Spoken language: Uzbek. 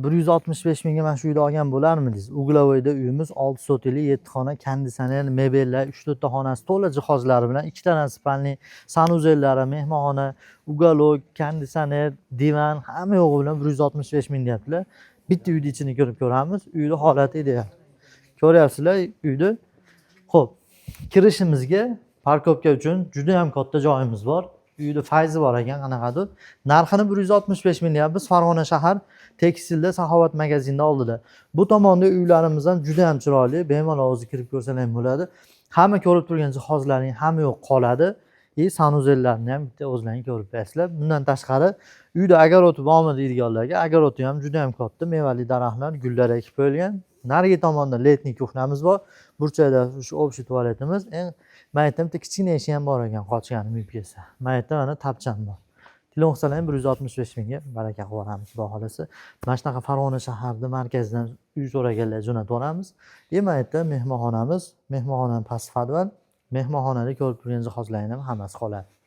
165 mingga mana shu uyni olgan bo'larmidingiz? Uglovoyda uyimiz 6 sotili 7 xona, konditsioner, mebellar, 3-4 ta xonasi to'la jihozlari bilan, 2 ta spalni, sanuzellari, mehmonxona, uголок, konditsioner, divan hamma yo'g'i bilan 165 ming deyaptilar. Bitta uyni ichini ko'rib ko'ramiz. Uyni holati ideal. Ko'ryapsizlar uyni. Xo'p, kirishimizga parkovka uchun juda ham katta joyimiz bor. Uyda fayzi bor ekan, qanaqadir. Narxini 165 ming deyapmiz. Farg'ona shahar Tekstilda Saxovat magazinida oldida. Bu tomonda uylarimiz ham juda ham chiroyli. Bemalol o'zi kirib ko'rsalar ham bo'ladi. Hamma ko'rib turgan jihozlarning hamma yo'q qoladi. Sanuzellarni ham bitta o'zlaring ko'rib bersizlar. Bundan tashqari uyda огород bormi deydiganlarga, огород ham juda ham katta, mevali daraxtlar, gullar ekib qo'yilgan. Narigi tomonda letniy kuxnamiz bor. Burchakda shu общий tualetimiz. Mana yerda bitta kichkina eshik ham bor ekan, qochgani muyib kelsa. Mana yerda mana tapchan bor. Telefon qilsalar 165 mingga baraka qilib yuboramiz, xudo xolasa. Mana shunaqa Farg'ona shaharida markazdan uy so'raganlar jo'natib yuboramiz. Mana yerda mehmonxonamiz, mehmonxonani past fadval, mehmonxonada ko'rib turgan jihozlarning ham hammasi qoladi.